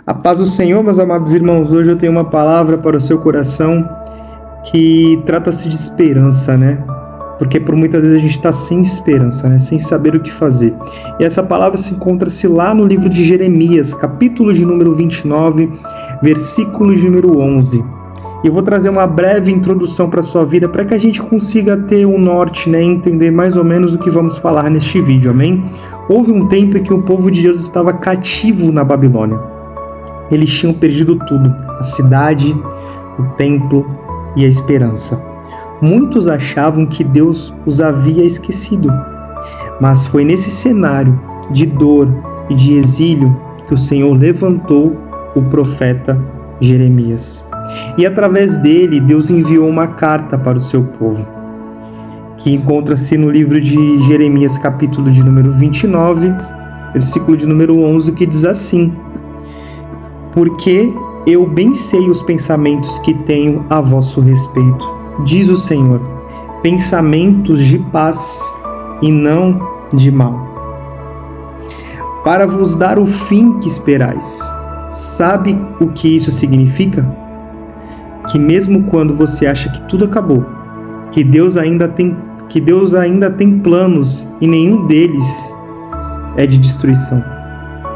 A paz do Senhor, meus amados irmãos, hoje eu tenho uma palavra para o seu coração que trata-se de esperança, né? Porque por muitas vezes a gente está sem esperança, né? Sem saber o que fazer. E essa palavra se encontra-se lá no livro de Jeremias, capítulo de número 29, versículo de número 11. E eu vou trazer uma breve introdução para a sua vida para que a gente consiga ter um norte, né? Entender mais ou menos o que vamos falar neste vídeo, amém? Houve um tempo em que o povo de Deus estava cativo na Babilônia. Eles tinham perdido tudo, a cidade, o templo e a esperança. Muitos achavam que Deus os havia esquecido, mas foi nesse cenário de dor e de exílio que o Senhor levantou o profeta Jeremias. E através dele, Deus enviou uma carta para o seu povo, que encontra-se no livro de Jeremias, capítulo de número 29, versículo de número 11, que diz assim: porque eu bem sei os pensamentos que tenho a vosso respeito, diz o Senhor, pensamentos de paz e não de mal, para vos dar o fim que esperais. Sabe o que isso significa? Que mesmo quando você acha que tudo acabou, que Deus ainda tem planos e nenhum deles é de destruição.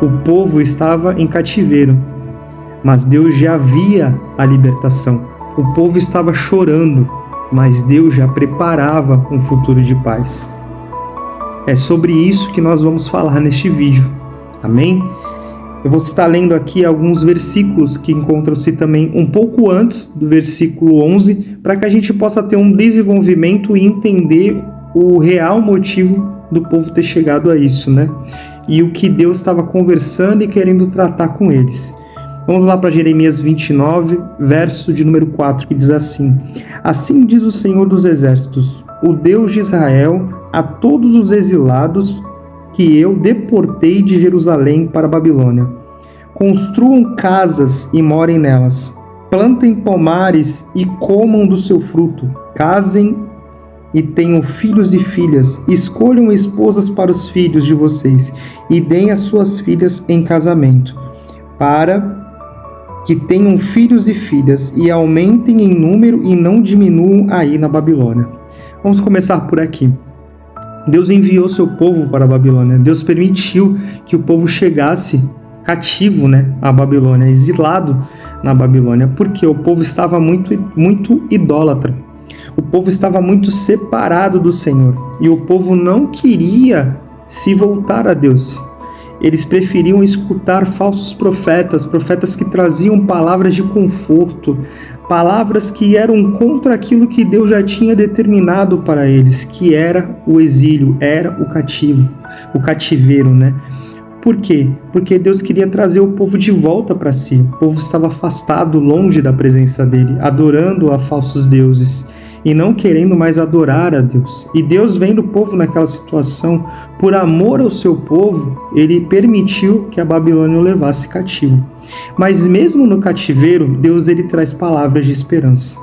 O povo estava em cativeiro, mas Deus já via a libertação. O povo estava chorando, mas Deus já preparava um futuro de paz. É sobre isso que nós vamos falar neste vídeo. Amém? Eu vou estar lendo aqui alguns versículos que encontram-se também um pouco antes do versículo 11, para que a gente possa ter um desenvolvimento e entender o real motivo do povo ter chegado a isso, né? E o que Deus estava conversando e querendo tratar com eles. Vamos lá para Jeremias 29, verso de número 4, que diz assim: assim diz o Senhor dos Exércitos, o Deus de Israel, a todos os exilados que eu deportei de Jerusalém para a Babilônia. Construam casas e morem nelas, plantem pomares e comam do seu fruto, casem e tenham filhos e filhas, escolham esposas para os filhos de vocês e deem as suas filhas em casamento, para que tenham filhos e filhas e aumentem em número e não diminuam aí na Babilônia. Vamos começar por aqui. Deus enviou seu povo para a Babilônia. Deus permitiu que o povo chegasse cativo, né, à Babilônia, exilado na Babilônia, porque o povo estava muito idólatra. O povo estava muito separado do Senhor e o povo não queria se voltar a Deus. Eles preferiam escutar falsos profetas, profetas que traziam palavras de conforto, palavras que eram contra aquilo que Deus já tinha determinado para eles, que era o exílio, era o cativeiro, né? Por quê? Porque Deus queria trazer o povo de volta para si. O povo estava afastado, longe da presença dele, adorando a falsos deuses e não querendo mais adorar a Deus. E Deus, vendo o povo naquela situação, por amor ao seu povo, ele permitiu que a Babilônia o levasse cativo. Mas mesmo no cativeiro, Deus ele traz palavras de esperança.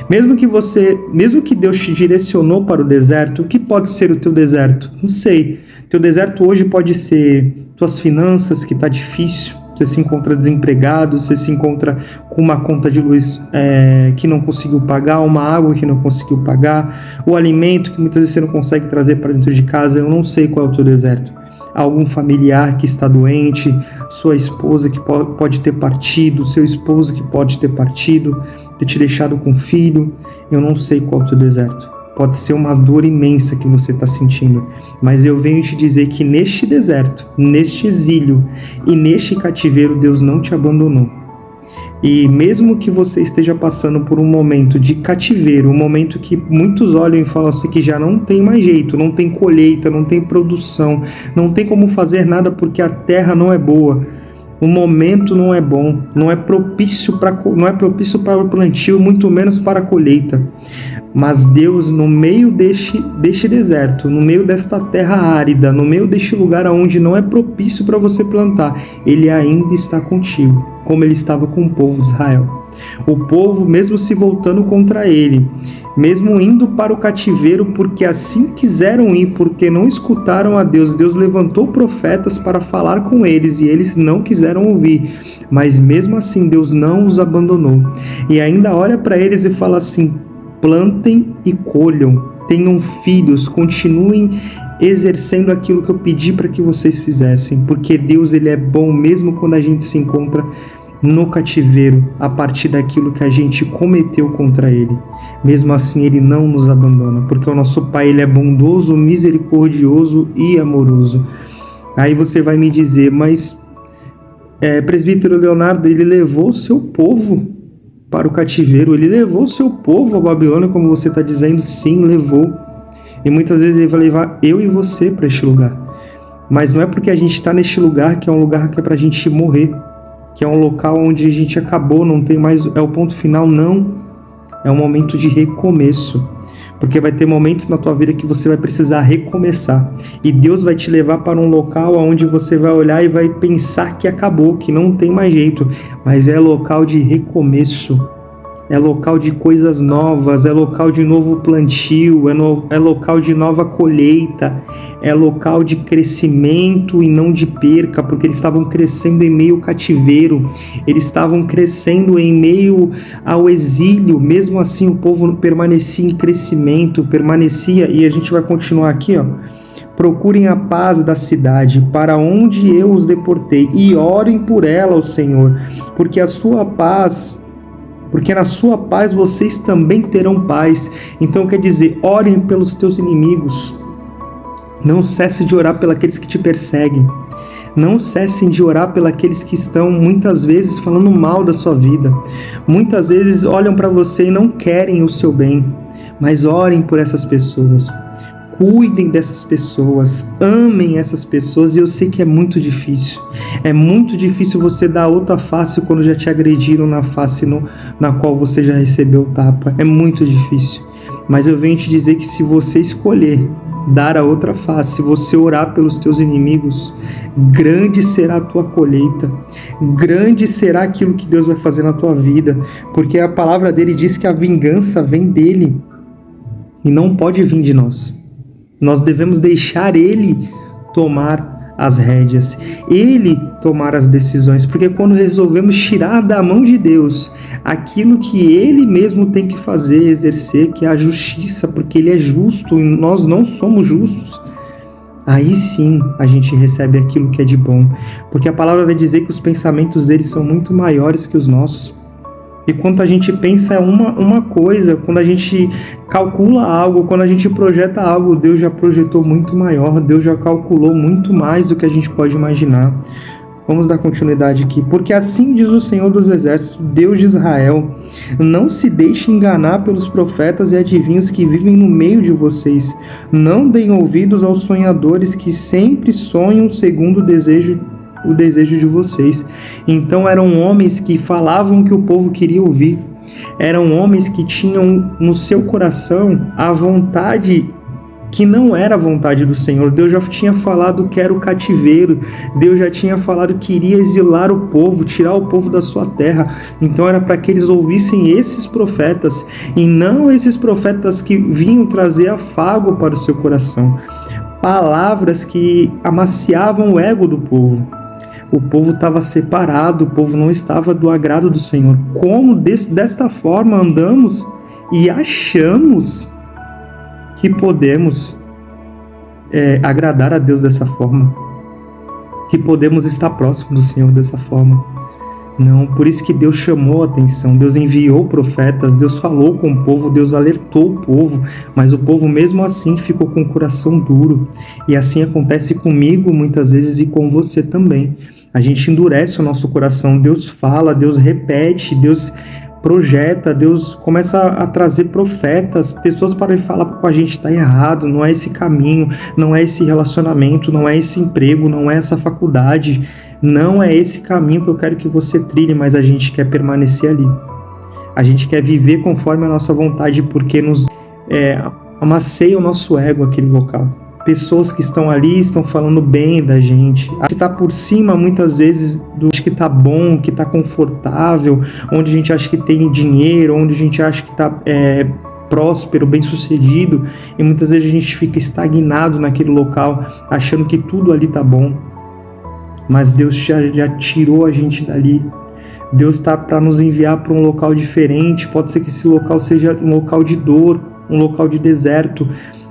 Mesmo que Deus te direcionou para o deserto, o que pode ser o teu deserto? Não sei. Teu deserto hoje pode ser tuas finanças, que está difícil. Você se encontra desempregado, você se encontra com uma conta de luz que não conseguiu pagar, uma água que não conseguiu pagar, o alimento que muitas vezes você não consegue trazer para dentro de casa. Eu não sei qual é o teu deserto. Algum familiar que está doente, sua esposa que pode ter partido, seu esposo que pode ter partido, ter te deixado com filho. Eu não sei qual é o teu deserto. Pode ser uma dor imensa que você está sentindo, mas eu venho te dizer que neste deserto, neste exílio e neste cativeiro, Deus não te abandonou. E mesmo que você esteja passando por um momento de cativeiro, um momento que muitos olham e falam assim que já não tem mais jeito, não tem colheita, não tem produção, não tem como fazer nada porque a terra não é boa, o momento não é bom, não é propício para o plantio, muito menos para a colheita. Mas Deus, no meio deste deserto, no meio desta terra árida, no meio deste lugar onde não é propício para você plantar, Ele ainda está contigo, como Ele estava com o povo de Israel. O povo, mesmo se voltando contra ele, mesmo indo para o cativeiro, porque assim quiseram ir, porque não escutaram a Deus, Deus levantou profetas para falar com eles e eles não quiseram ouvir, mas mesmo assim Deus não os abandonou. E ainda olha para eles e fala assim: plantem e colham, tenham filhos, continuem exercendo aquilo que eu pedi para que vocês fizessem, porque Deus, ele é bom mesmo quando a gente se encontra no cativeiro, a partir daquilo que a gente cometeu contra ele. Mesmo assim, ele não nos abandona, porque o nosso Pai, ele é bondoso, misericordioso e amoroso. Aí você vai me dizer, mas presbítero Leonardo, ele levou o seu povo para o cativeiro, ele levou o seu povo à Babilônia, como você está dizendo? Sim, levou. E muitas vezes ele vai levar eu e você para este lugar. Mas não é porque a gente está neste lugar que é um lugar que é para a gente morrer, que é um local onde a gente acabou, não tem mais, é o ponto final, não. É um momento de recomeço. Porque vai ter momentos na tua vida que você vai precisar recomeçar. E Deus vai te levar para um local onde você vai olhar e vai pensar que acabou, que não tem mais jeito. Mas é local de recomeço. É local de coisas novas, é local de novo plantio, é local de nova colheita, é local de crescimento e não de perca, porque eles estavam crescendo em meio ao cativeiro, eles estavam crescendo em meio ao exílio, mesmo assim o povo permanecia em crescimento, e a gente vai continuar aqui, ó. Procurem a paz da cidade, para onde eu os deportei, e orem por ela, ó Senhor, porque na sua paz vocês também terão paz. Então quer dizer, orem pelos teus inimigos. Não cesse de orar pelos aqueles que te perseguem. Não cessem de orar pelos aqueles que estão muitas vezes falando mal da sua vida. Muitas vezes olham para você e não querem o seu bem. Mas orem por essas pessoas. Cuidem dessas pessoas, amem essas pessoas, e eu sei que é muito difícil. É muito difícil você dar outra face quando já te agrediram na face na qual você já recebeu tapa. É muito difícil. Mas eu venho te dizer que se você escolher dar a outra face, se você orar pelos teus inimigos, grande será a tua colheita, grande será aquilo que Deus vai fazer na tua vida, porque a palavra dele diz que a vingança vem dele e não pode vir de nós. Nós devemos deixar ele tomar as rédeas, ele tomar as decisões, porque quando resolvemos tirar da mão de Deus aquilo que ele mesmo tem que fazer, exercer, que é a justiça, porque ele é justo e nós não somos justos, aí sim a gente recebe aquilo que é de bom, porque a palavra vai dizer que os pensamentos dele são muito maiores que os nossos. E quando a gente pensa uma coisa, quando a gente calcula algo, quando a gente projeta algo, Deus já projetou muito maior, Deus já calculou muito mais do que a gente pode imaginar. Vamos dar continuidade aqui. Porque assim diz o Senhor dos Exércitos, Deus de Israel: não se deixe enganar pelos profetas e adivinhos que vivem no meio de vocês. Não deem ouvidos aos sonhadores que sempre sonham segundo o desejo de vocês. Então eram homens que falavam que o povo queria ouvir, eram homens que tinham no seu coração a vontade que não era a vontade do Senhor. Deus já tinha falado que era o cativeiro, Deus já tinha falado que iria exilar o povo, tirar o povo da sua terra. Então era para que eles ouvissem esses profetas e não esses profetas que vinham trazer afago para o seu coração, palavras que amaciavam o ego do povo. O povo estava separado, o povo não estava do agrado do Senhor. Como desta forma andamos e achamos que podemos agradar a Deus dessa forma, que podemos estar próximo do Senhor dessa forma? Não, por isso que Deus chamou a atenção, Deus enviou profetas, Deus falou com o povo, Deus alertou o povo, mas o povo mesmo assim ficou com o coração duro. E assim acontece comigo muitas vezes e com você também. A gente endurece o nosso coração, Deus fala, Deus repete, Deus projeta, Deus começa a trazer profetas, pessoas para falar com a gente: está errado, não é esse caminho, não é esse relacionamento, não é esse emprego, não é essa faculdade, não é esse caminho que eu quero que você trilhe, mas a gente quer permanecer ali. A gente quer viver conforme a nossa vontade, porque nos amaceia o nosso ego aquele local. pessoas que estão ali estão falando bem da gente, que está por cima muitas vezes do que está bom, que está confortável, onde a gente acha que tem dinheiro, onde a gente acha que está próspero, bem-sucedido, e muitas vezes a gente fica estagnado naquele local, achando que tudo ali está bom, mas Deus já tirou a gente dali. Deus está para nos enviar para um local diferente. Pode ser que esse local seja um local de dor, um local de deserto,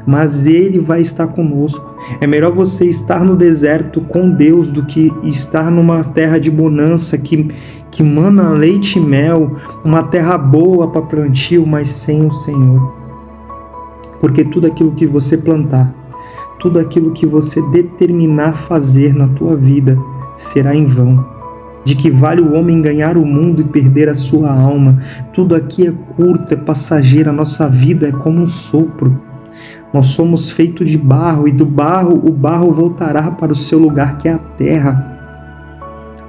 mas Ele vai estar conosco. É melhor você estar no deserto com Deus do que estar numa terra de bonança que mana leite e mel, uma terra boa para plantio, mas sem o Senhor. Porque tudo aquilo que você plantar, tudo aquilo que você determinar fazer na tua vida será em vão. De que vale o homem ganhar o mundo e perder a sua alma? Tudo aqui é curto, é passageiro, a nossa vida é como um sopro. Nós somos feitos de barro, e do barro o barro voltará para o seu lugar, que é a terra.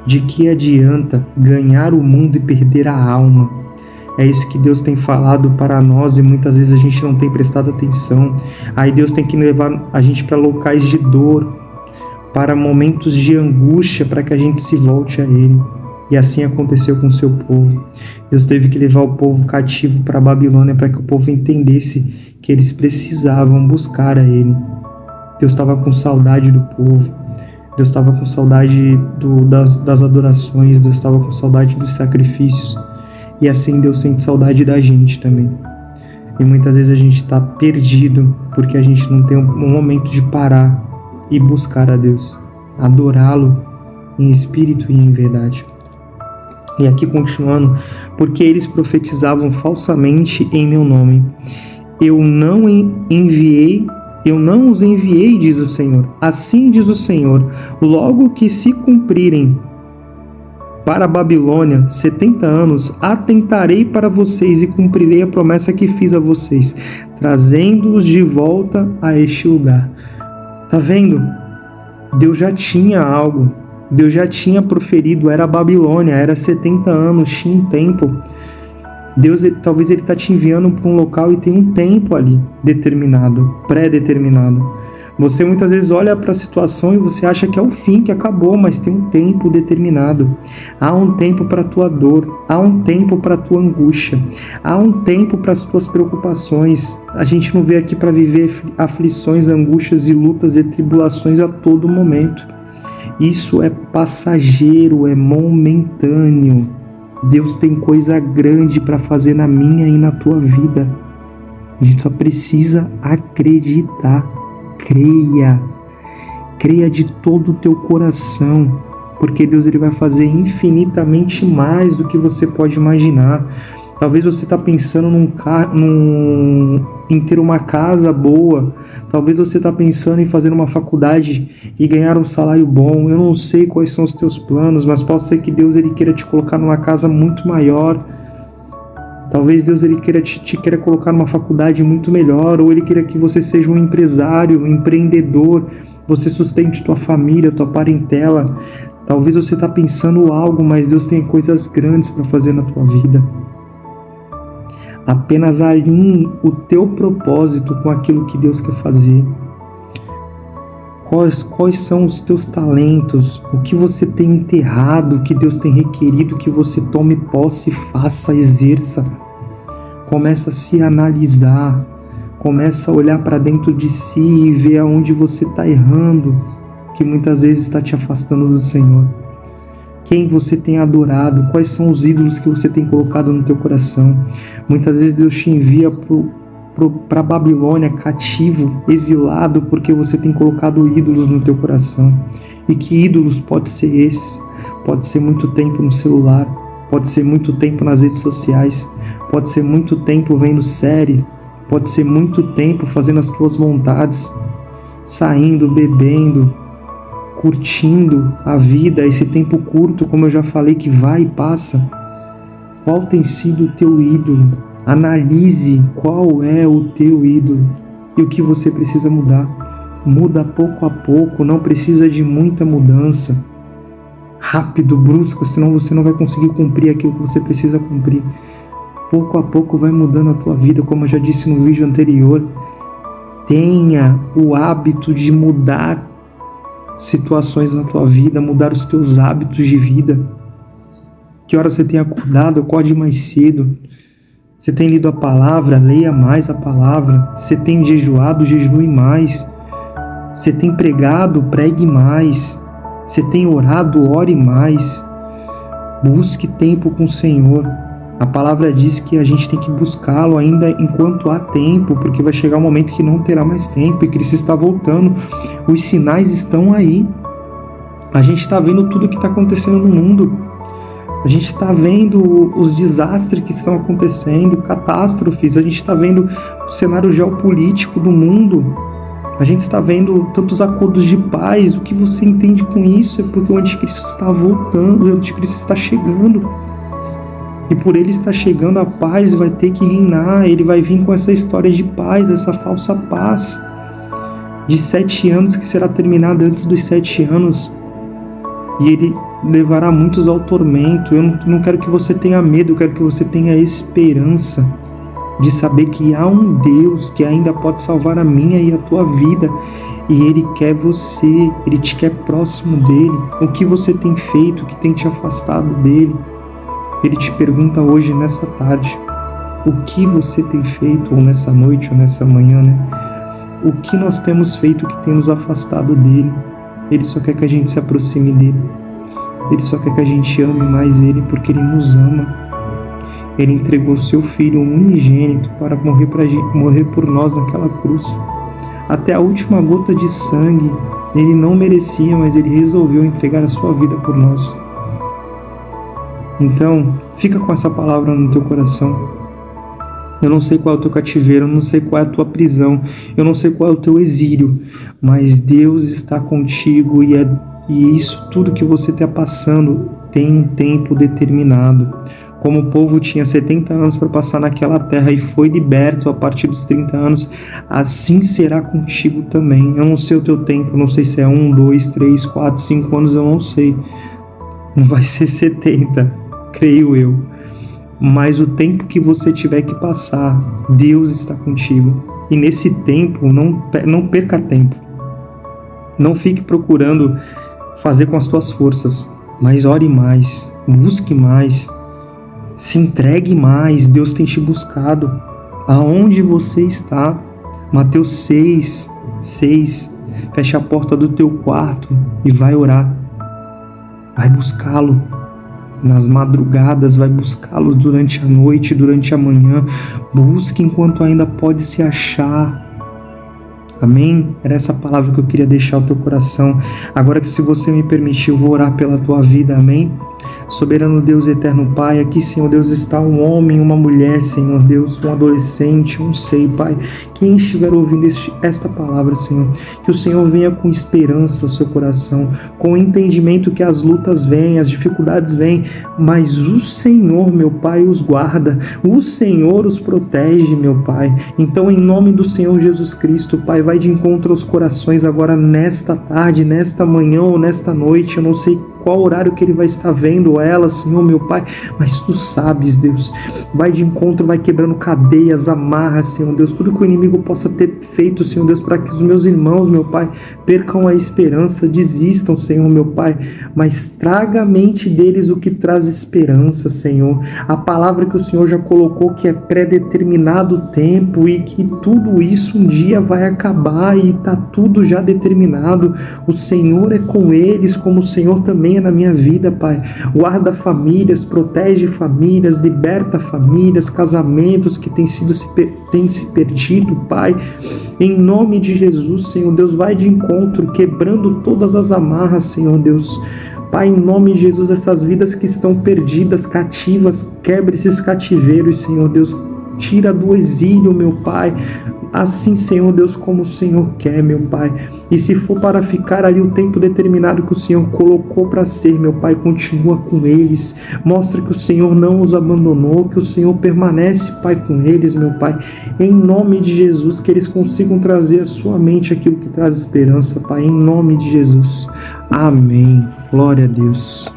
De que adianta ganhar o mundo e perder a alma? É isso que Deus tem falado para nós, e muitas vezes a gente não tem prestado atenção. Aí Deus tem que levar a gente para locais de dor, para momentos de angústia, para que a gente se volte a Ele. E assim aconteceu com o seu povo. Deus teve que levar o povo cativo para a Babilônia, para que o povo entendesse que eles precisavam buscar a Ele. Deus estava com saudade do povo. Deus estava com saudade das adorações. Deus estava com saudade dos sacrifícios. E assim Deus sente saudade da gente também. E muitas vezes a gente está perdido porque a gente não tem um momento de parar e buscar a Deus, adorá-lo em espírito e em verdade. E aqui continuando, porque eles profetizavam falsamente em meu nome. Eu não os enviei, diz o Senhor. Assim diz o Senhor, logo que se cumprirem para a Babilônia 70 anos, atentarei para vocês e cumprirei a promessa que fiz a vocês, trazendo-os de volta a este lugar. Tá vendo? Deus já tinha algo, Deus já tinha proferido, era a Babilônia, era 70 anos, tinha um tempo. Deus, talvez Ele está te enviando para um local e tem um tempo ali determinado, pré-determinado. Você muitas vezes olha para a situação e você acha que é o fim, que acabou, mas tem um tempo determinado. Há um tempo para a tua dor, há um tempo para a tua angústia, há um tempo para as tuas preocupações. A gente não veio aqui para viver aflições, angústias e lutas e tribulações a todo momento. Isso é passageiro, é momentâneo. Deus tem coisa grande para fazer na minha e na tua vida. A gente só precisa acreditar. Creia de todo o teu coração, porque Deus Ele vai fazer infinitamente mais do que você pode imaginar. Talvez você está pensando em ter uma casa boa, talvez você está pensando em fazer uma faculdade e ganhar um salário bom. Eu não sei quais são os teus planos, mas pode ser que Deus Ele queira te colocar numa casa muito maior. Talvez Deus Ele queira te queira colocar numa faculdade muito melhor, ou Ele queira que você seja um empresário, um empreendedor, você sustente tua família, tua parentela. Talvez você está pensando algo, mas Deus tem coisas grandes para fazer na tua vida. Apenas alinhe o teu propósito com aquilo que Deus quer fazer. Quais são os teus talentos? O que você tem enterrado, o que Deus tem requerido que você tome posse, faça, exerça. Começa a se analisar, começa a olhar para dentro de si e ver aonde você está errando, que muitas vezes está te afastando do Senhor. Quem você tem adorado, quais são os ídolos que você tem colocado no teu coração. Muitas vezes Deus te envia para a Babilônia cativo, exilado, porque você tem colocado ídolos no teu coração. E que ídolos pode ser esses? Pode ser muito tempo no celular, pode ser muito tempo nas redes sociais, pode ser muito tempo vendo série, pode ser muito tempo fazendo as tuas vontades, saindo, bebendo, curtindo a vida, esse tempo curto, como eu já falei, que vai e passa. Qual tem sido o teu ídolo? Analise qual é o teu ídolo e o que você precisa mudar. Muda pouco a pouco, não precisa de muita mudança. Rápido, brusco, senão você não vai conseguir cumprir aquilo que você precisa cumprir. Pouco a pouco vai mudando a tua vida, como eu já disse no vídeo anterior. Tenha o hábito de mudar situações na tua vida, mudar os teus hábitos de vida. Que hora você tem acordado? Acorde mais cedo. Você tem lido a palavra? Leia mais a palavra. Você tem jejuado? Jejue mais. Você tem pregado? Pregue mais. Você tem orado? Ore mais. Busque tempo com o Senhor. A palavra diz que a gente tem que buscá-lo ainda enquanto há tempo, porque vai chegar um momento que não terá mais tempo e Cristo está voltando. Os sinais estão aí. A gente está vendo tudo o que está acontecendo no mundo. A gente está vendo os desastres que estão acontecendo, catástrofes. A gente está vendo o cenário geopolítico do mundo. A gente está vendo tantos acordos de paz. O que você entende com isso é porque o anticristo está voltando, o anticristo está chegando. E por ele estar chegando, a paz vai ter que reinar. Ele vai vir com essa história de paz, essa falsa paz de 7 anos que será terminada antes dos 7 anos. E ele levará muitos ao tormento. Eu não quero que você tenha medo, eu quero que você tenha esperança de saber que há um Deus que ainda pode salvar a minha e a tua vida. E Ele quer você, Ele te quer próximo dEle. O que você tem feito, o que tem te afastado dEle? Ele te pergunta hoje, nessa tarde, o que você tem feito, ou nessa noite, ou nessa manhã, né? O que nós temos feito que tem nos afastado dEle? Ele só quer que a gente se aproxime dEle. Ele só quer que a gente ame mais Ele, porque Ele nos ama. Ele entregou seu Filho unigênito para morrer por nós naquela cruz. Até a última gota de sangue, Ele não merecia, mas Ele resolveu entregar a sua vida por nós. Então, fica com essa palavra no teu coração. Eu não sei qual é o teu cativeiro, eu não sei qual é a tua prisão, eu não sei qual é o teu exílio, mas Deus está contigo e isso tudo que você está passando tem um tempo determinado. Como o povo tinha 70 anos para passar naquela terra e foi liberto a partir dos 30 anos, assim será contigo também. Eu não sei o teu tempo, eu não sei se é 1, 2, 3, 4, 5 anos, eu não sei. Não vai ser 70, creio eu. Mas o tempo que você tiver que passar, Deus está contigo. E nesse tempo, não perca tempo. Não fique procurando fazer com as tuas forças, mas ore mais, busque mais, se entregue mais. Deus tem te buscado. Aonde você está? Mateus 6, fecha a porta do teu quarto e vai orar. Vai buscá-lo nas madrugadas, vai buscá-lo durante a noite, durante a manhã. Busque enquanto ainda pode se achar. Amém? Era essa palavra que eu queria deixar ao teu coração. Agora que, se você me permitir, eu vou orar pela tua vida. Amém? Soberano Deus, eterno Pai, aqui, Senhor Deus, está um homem, uma mulher, Senhor Deus, um adolescente, não sei, Pai. Quem estiver ouvindo esta palavra, Senhor, que o Senhor venha com esperança ao seu coração, com o entendimento que as lutas vêm, as dificuldades vêm, mas o Senhor, meu Pai, os guarda, o Senhor os protege, meu Pai. Então, em nome do Senhor Jesus Cristo, Pai, vai de encontro aos corações agora nesta tarde, nesta manhã ou nesta noite. Eu não sei qual horário que ele vai estar vendo ela, Senhor, meu Pai, mas Tu sabes, Deus. Vai de encontro, vai quebrando cadeias, amarras, Senhor Deus, tudo que o inimigo possa ter feito, Senhor Deus, para que os meus irmãos, meu Pai, percam a esperança, desistam, Senhor, meu Pai, mas traga à mente deles o que traz esperança, Senhor. A palavra que o Senhor já colocou, que é pré-determinado o tempo e que tudo isso um dia vai acabar e está tudo já determinado. O Senhor é com eles, como o Senhor também é na minha vida, Pai. Guarda famílias, protege famílias, liberta famílias, casamentos que têm se perdido, Pai. Em nome de Jesus, Senhor Deus, vai de encontro, quebrando todas as amarras, Senhor Deus. Pai, em nome de Jesus, essas vidas que estão perdidas, cativas, quebre esses cativeiros, Senhor Deus. Tira do exílio, meu Pai. Assim, Senhor Deus, como o Senhor quer, meu Pai. E se for para ficar ali o tempo determinado que o Senhor colocou para ser, meu Pai, continua com eles. Mostra que o Senhor não os abandonou, que o Senhor permanece, Pai, com eles, meu Pai. Em nome de Jesus, que eles consigam trazer à sua mente aquilo que traz esperança, Pai. Em nome de Jesus. Amém. Glória a Deus.